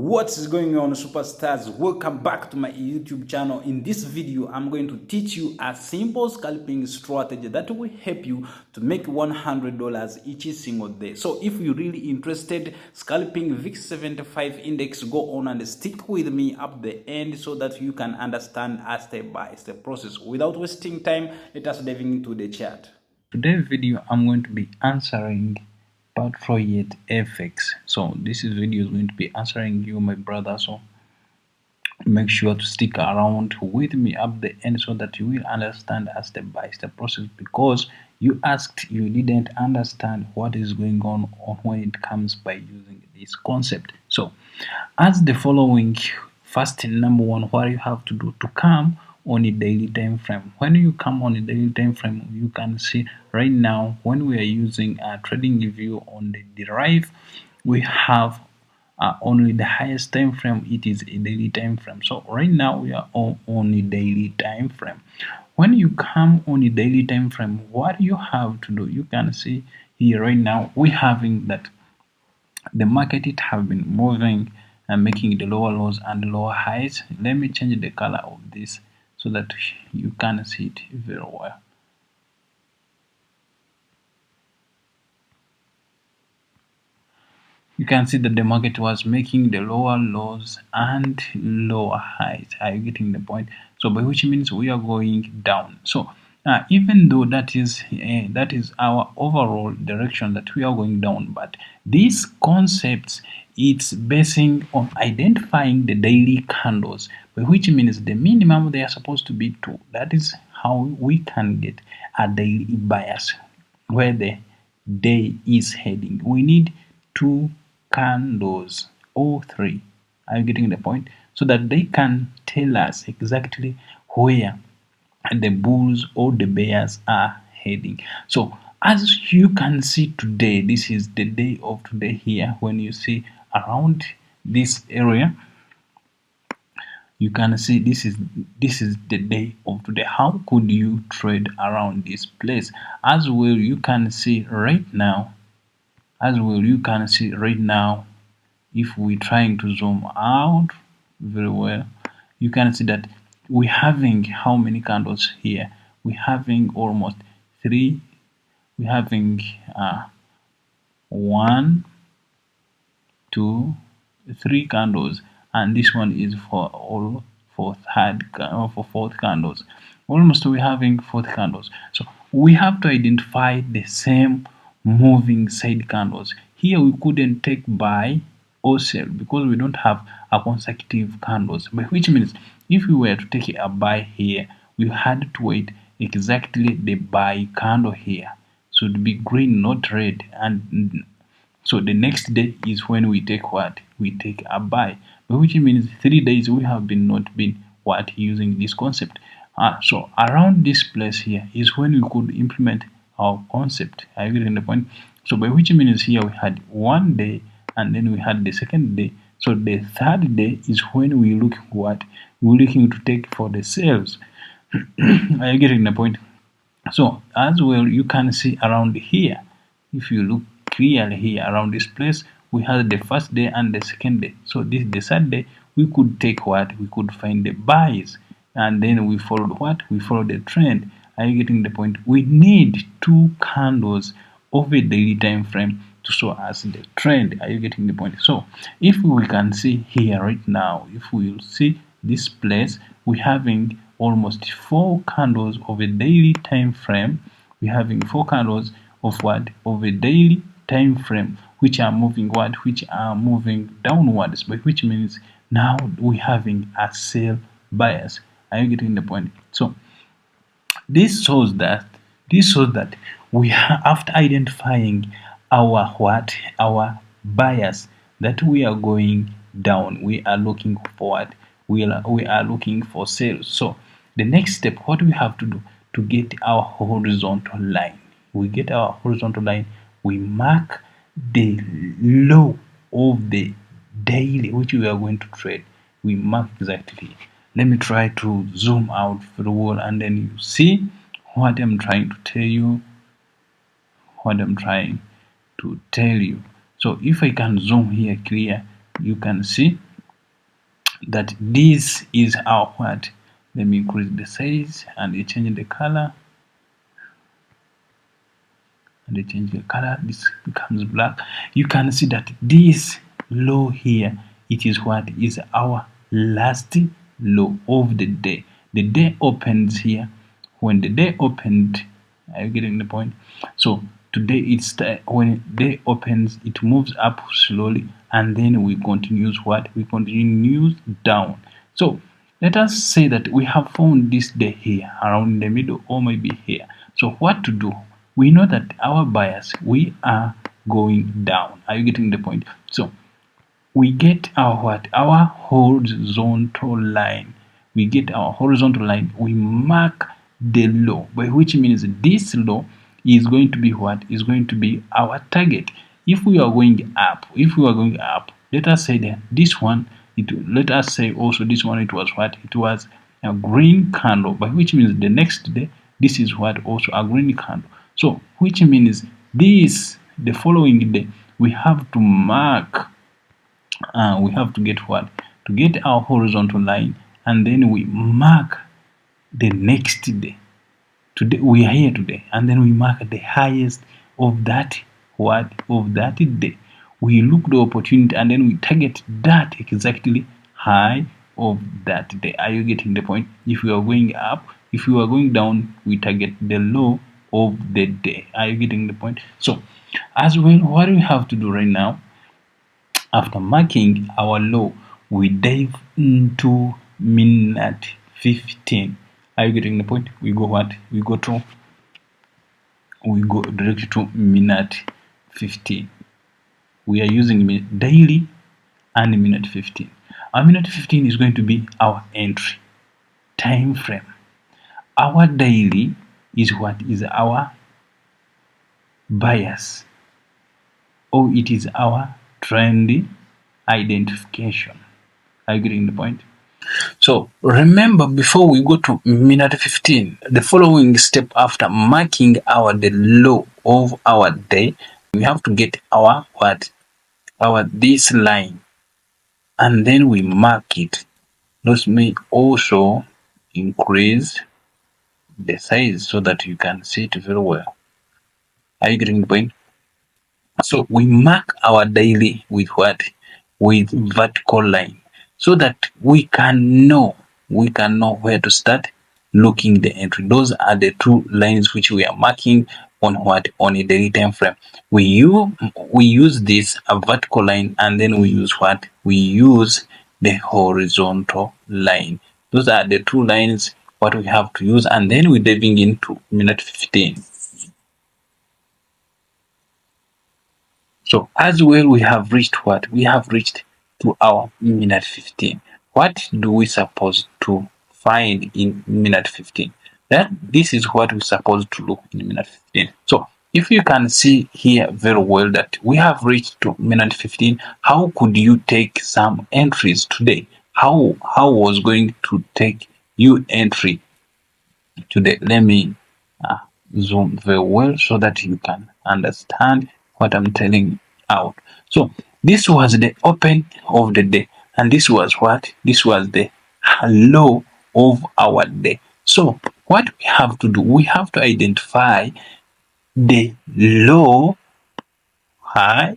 What is going on, superstars? Welcome back to my YouTube channel. In this video, I'm going to teach you a simple scalping strategy that will help you to make $100 each single day. So if you're really interested scalping VIX75 index, go on and stick with me up the end so that you can understand a step-by-step process. Without wasting time, let us dive into the chart. Today's video, I'm going to be answering Patriot FX. So this video is going to be answering you, my brother. So make sure to stick around with me up the end so that you will understand a step-by-step process, because you asked, you didn't understand what is going on when it comes by using this concept. So as the following, first, number one, what you have to do to come on a daily time frame. When you come on a daily time frame, you can see right now when we are using a TradingView on the Deriv, we have only the highest time frame. It is a daily time frame. So right now we are on a daily time frame. When you come on a daily time frame, what you have to do, you can see here right now we having that the market it have been moving and making the lower lows and lower highs. Let me change the color of this so that you can see it very well. You can see that the market was making the lower lows and lower highs. Are you getting the point? So by which means we are going down. So even though that is our overall direction that we are going down, but these concepts, it's basing on identifying the daily candles, by which means the minimum they are supposed to be 2. That is how we can get a daily bias where the day is heading. We need 2 candles or 3. Are you getting the point? So that they can tell us exactly where the bulls or the bears are heading. So as you can see today, this is the day of today here. When you see around this area, you can see this is the day of today. How could you trade around this place? As well, you can see right now, if we're trying to zoom out very well, you can see that we're having how many candles here? We're having almost 3. We're having 1, 2, 3 candles, and this one is for fourth candles. Almost we're having 4 candles. So we have to identify the same moving side candles. Here we couldn't take buy or sell because we don't have a consecutive candles, by which means if we were to take a buy here, we had to wait exactly the buy candle here. So it be green, not red, and so the next day is when we take what? We take a buy, which means 3 days we have been not been what using this concept. So around this place here is when we could implement our concept. Are you getting the point? So by which means here we had 1 day and then we had the second day. So the third day is when we look what? We're looking to take for the sales. Are you getting the point? So as well, you can see around here, if you look clearly here around this place, we had the first day and the second day. So this the third day, we could take what? We could find the buys, and then we followed what? We followed the trend. Are you getting the point? We need 2 candles of a daily time frame to show us the trend. Are you getting the point? So if we can see here right now, if we will see this place, we're having almost 4 candles of a daily time frame. We're having 4 candles of what? Of a daily time frame, which are moving what? Which are moving downwards, by which means now we're having a sell bias. Are you getting the point? So this shows that we have, after identifying our what? Our bias, that we are going down, we are looking forward, we are looking for sales. So the next step, what we have to do to get our horizontal line, we get our horizontal line, we mark the low of the daily which we are going to trade. We mark exactly. Let me try to zoom out for the wall, and then you see what I'm trying to tell you. So if I can zoom here clear, you can see that this is our what. Let me increase the size and change the color. And I change the color, this becomes black. You can see that this low here, it is what is our last low of the day. The day opens here. When the day opened, are you getting the point? So today it's when day opens, it moves up slowly, and then we continues what? We continue down. So let us say that we have found this day here around the middle, or maybe here. So what to do? We know that our bias, we are going down. Are you getting the point? So we get our what? Our horizontal line. We get our horizontal line. We mark the low, by which means this low is going to be what? Is going to be our target. If we are going up, let us say that this one, let us say also this one, it was what? It was a green candle, by which means the next day, this is what? Also a green candle. So which means this, the following day, we have to mark, we have to get what? To get our horizontal line, and then we mark the next day. Today we are here today, and then we mark the highest of that what? Of that day. We look the opportunity, and then we target that exactly high of that day. Are you getting the point? If we are going up, if we are going down, we target the low of the day. Are you getting the point? So as well, what we have to do right now, after marking our low, we dive into minute 15. Are you getting the point? We go what? We go directly to minute 15. We are using daily and minute 15. Our minute 15 is going to be our entry time frame. Our daily is what? Is our bias, or it is our trend identification. Are you getting the point? So remember, before we go to minute 15, the following step after marking the low of our day, we have to get our what? Our this line, and then we mark it. Let me also increase the size so that you can see it very well. Are you getting the point? So we mark our daily with what? With vertical line, so that we can know where to start looking the entry. Those are the two lines which we are marking on what? On a daily time frame. We use this a vertical line, and then we use what? We use the horizontal line. Those are the two lines what we have to use, and then we're diving into minute 15. So as well, we have reached what? We have reached to our minute 15. What do we suppose to find in minute 15? This is what we're supposed to look in minute 15. So if you can see here very well that we have reached to minute 15, how could you take some entries today? How was going to take you entry today? Let me zoom very well so that you can understand what I'm telling out. So this was the open of the day, and this was what? This was the low of our day. So what we have to do, we have to identify the low, high,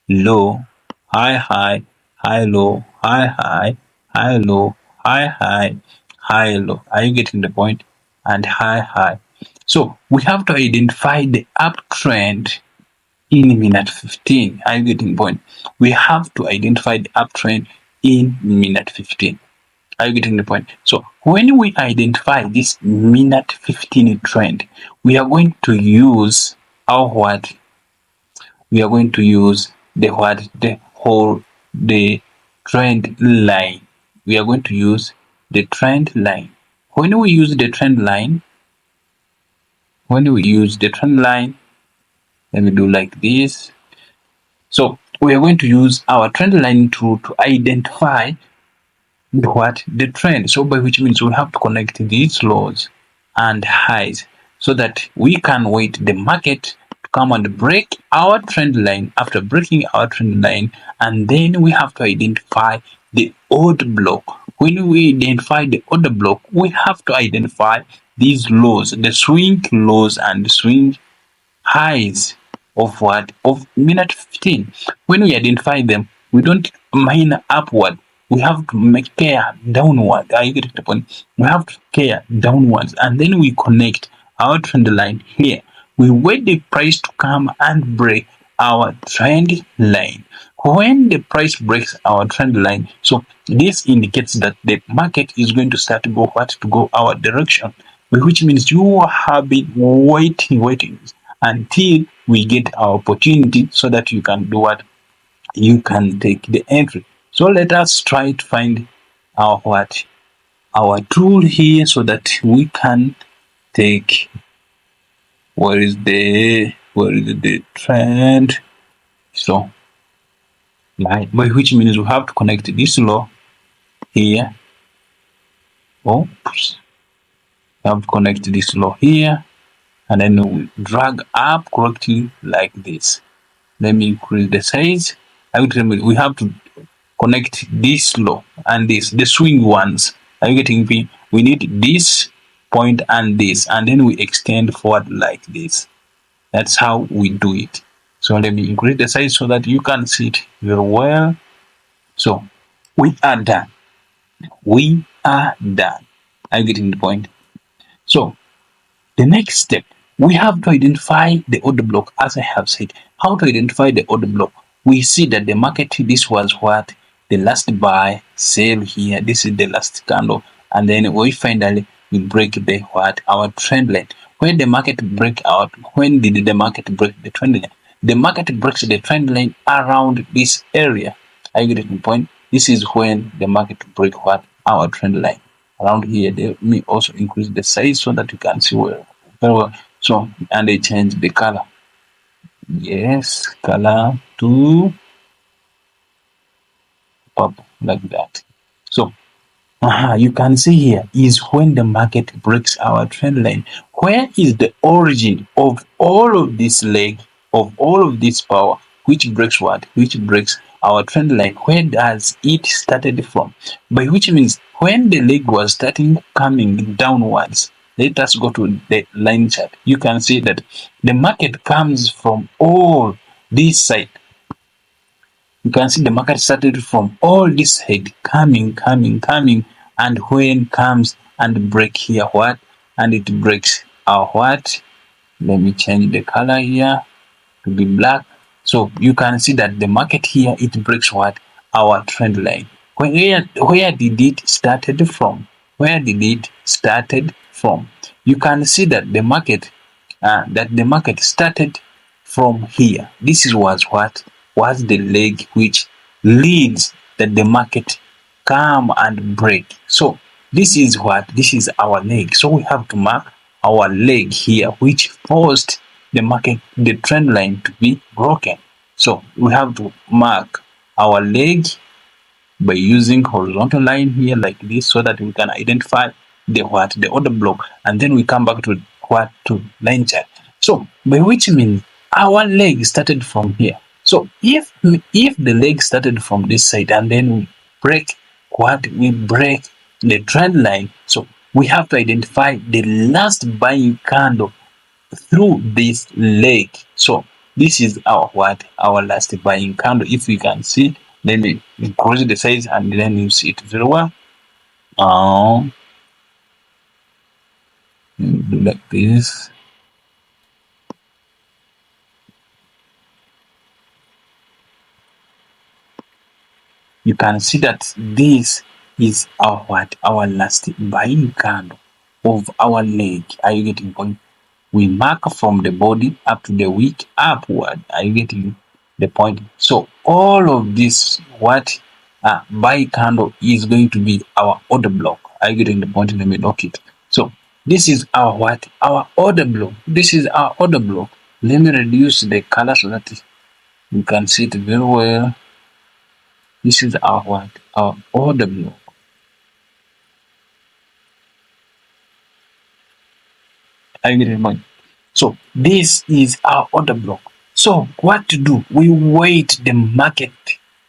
low, high, high, high, low, high, high, high, low, high, high, high, low. Are you getting the point? And high, high. So we have to identify the uptrend in minute 15. Are you getting the point? We have to identify the uptrend in minute 15. Are you getting the point? So when we identify this minute 15 trend, we are going to use our what? We are going to use the what? The trend line. We are going to use the trend line. When we use the trend line, let me do like this. So we are going to use our trend line to identify the trend. So by which means we have to connect these lows and highs so that we can wait the market to come and break our trend line. After breaking our trend line, and then we have to identify the order block. When we identify the order block, we have to identify these lows, the swing lows and the swing highs of what? Of minute 15. When we identify them, we don't mine upward. We have to make care downward. Are you getting the point? We have to care downwards, and then we connect our trend line here. We wait the price to come and break our trend line. When the price breaks our trend line, so this indicates that the market is going to start to go what? To go our direction, which means you have been waiting until we get our opportunity so that you can do what? You can take the entry. So let us try to find our what? Our tool here so that we can take where is the trend. So by which means we have to connect this low here. Oops. We have to connect this low here, and then we drag up correctly like this. Let me increase the size. We have to connect this low and this, the swing ones. Are you getting me? We need this point and this, and then we extend forward like this. That's how we do it. So let me increase the size so that you can see it very well. So we are done. We are done. Are you getting the point? So the next step, we have to identify the order block. As I have said, how to identify the order block? We see that the market, this was what? The last buy, sell here. This is the last candle. And then we finally we break the what? Our trend line. When the market break out, when did the market break the trend line? The market breaks the trend line around this area. Are you getting the point? This is when the market break what? Our trend line. Around here, they may also increase the size so that you can see well, very well. So, and they change the color. Yes, color to purple like that. So, you can see here is when the market breaks our trend line. Where is the origin of all of this leg, of all of this power, which breaks what? Which breaks our trend line? Where does it started from? By which means when the leg was starting coming downwards, let us go to the line chart. You can see that the market comes from all this side. You can see the market started from all this head coming, and when comes and break here what? And it breaks our what? Let me change the color here to be black. So you can see that the market here, it breaks what? Our trend line. Where did it started from? Where did it started from? You can see that the market started from here. This was what? Was the leg which leads that the market come and break. So this is what? This is our leg. So we have to mark our leg here, which forced the market, the trend line to be broken. So we have to mark our leg by using horizontal line here like this so that we can identify the what? The order block, and then we come back to what? To line chart. So by which means our leg started from here. So if the leg started from this side and then we break what? We break the trend line. So we have to identify the last buying candle through this leg. So this is our what? Our last buying candle. If we can see, then we increase the size and then you see it very well. Do like this. You can see that this is our what? Our last buying candle of our leg. Are you getting point? We mark from the body up to the wick upward. Are you getting the point? So all of this what buy candle is going to be our order block. Are you getting the point? Let me lock it. So this is our what? Our order block. This is our order block. Let me reduce the color so that you can see it very well. This is our what? Our order block. Are you getting the point? So this is our order block. So what to do? We wait the market,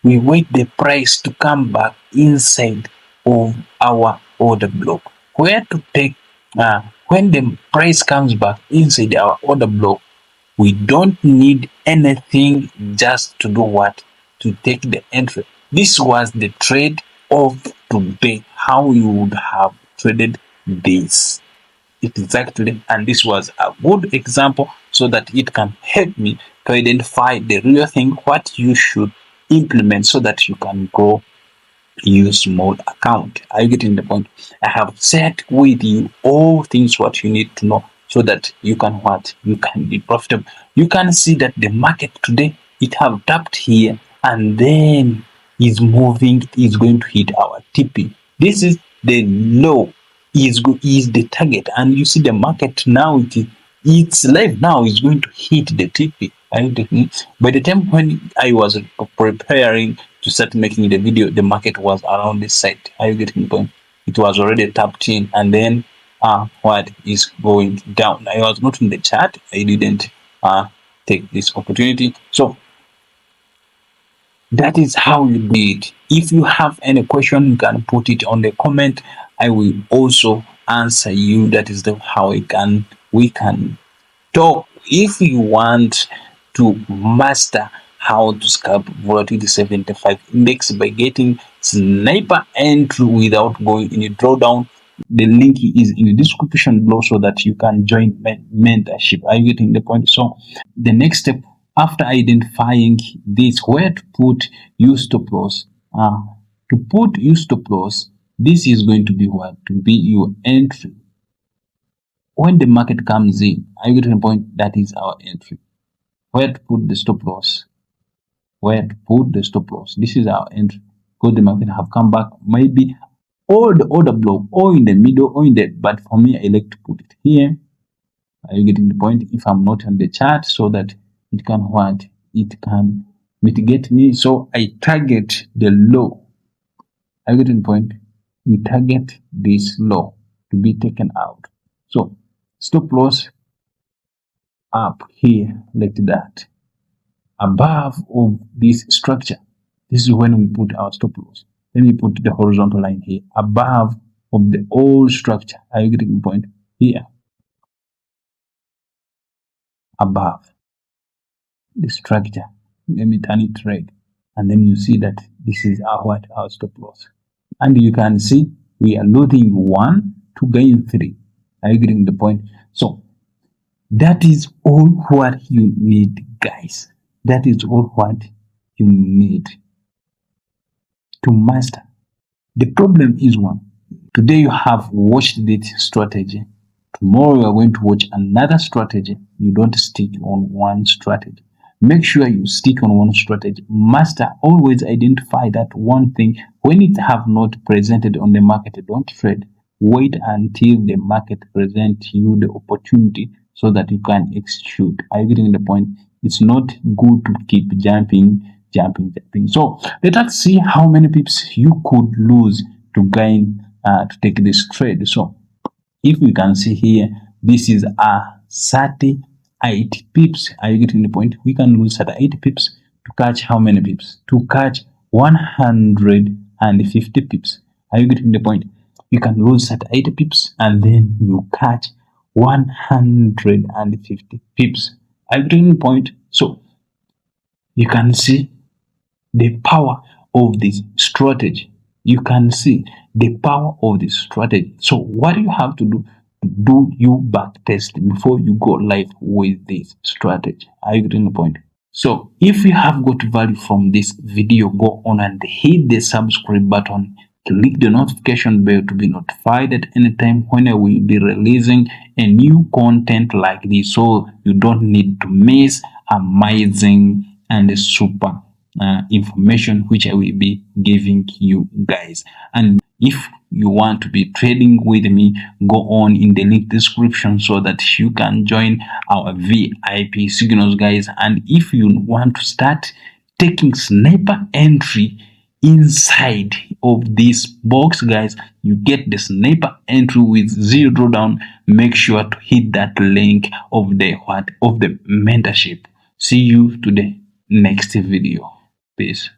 we wait the price to come back inside of our order block. Where to take when the price comes back inside our order block, we don't need anything just to do what? To take the entry. This was the trade of today, how you would have traded this exactly, and this was a good example so that it can help me to identify the real thing, what you should implement so that you can grow your small account. Are you getting the point? I have said with you all things what you need to know so that you can what? You can be profitable. You can see that the market today, it have tapped here and then is moving, is going to hit our TP. This is the low, is the target, and you see the market now, it's live now, is going to hit the TP. By the time when I was preparing to start making the video, the market was around this side. Are you getting the point? It was already tapped in, and then what is going down. I was not in the chart. I didn't take this opportunity. So that is how you do it. If you have any question, you can put it on the comment. I will also answer you. That is how we can talk. If you want to master how to scalp volatility 75 index by getting sniper entry without going in a drawdown, the link is in the description below so that you can join mentorship. Are you getting the point? So the next step, after identifying this, where to put your stop loss. To put your stop loss, this is going to be what? To be your entry. When the market comes in, are you getting the point? That is our entry. Where to put the stop loss? Where to put the stop loss? This is our entry. Because the market have come back, maybe all the order block, or in the middle, or in the, but for me, I like to put it here. Are you getting the point? If I'm not on the chart, so that it can what? It can mitigate me. So I target the low. Are you getting the point? We target this low to be taken out. So stop loss up here like that, above of this structure. This is when we put our stop loss. Let me put the horizontal line here, above of the old structure. Are you getting the point? Here, above the structure. Let me turn it red, and then you see that this is our stop loss. And you can see we are losing 1 to gain 3. Are you getting the point? So that is all what you need, guys. That is all what you need to master. The problem is one. Today you have watched this strategy. Tomorrow you are going to watch another strategy. You don't stick on one strategy. Make sure you stick on one strategy. Master, always identify that one thing. When it have not presented on the market, don't trade. Wait until the market presents you the opportunity so that you can execute. Are you getting the point? It's not good to keep jumping. So let us see how many pips you could lose to gain to take this trade. So if we can see here, this is a 38 pips. Are you getting the point? We can lose 38 pips to catch how many pips? To catch 150 pips. Are you getting the point? You can lose 38 pips and then you catch 150 pips. Are you getting the point? So you can see the power of this strategy. You can see the power of this strategy. So what you have to do your back test before you go live with this strategy. Are you getting the point? So if you have got value from this video, go on and hit the subscribe button. Click the notification bell to be notified at any time when I will be releasing a new content like this, so you don't need to miss amazing and super information which I will be giving you guys. And if you want to be trading with me, go on in the link description so that you can join our VIP signals, guys. And if you want to start taking sniper entry inside of this box, guys, you get the sniper entry with 0 drawdown. Make sure to hit that link of the mentorship. See you to the next video. Peace.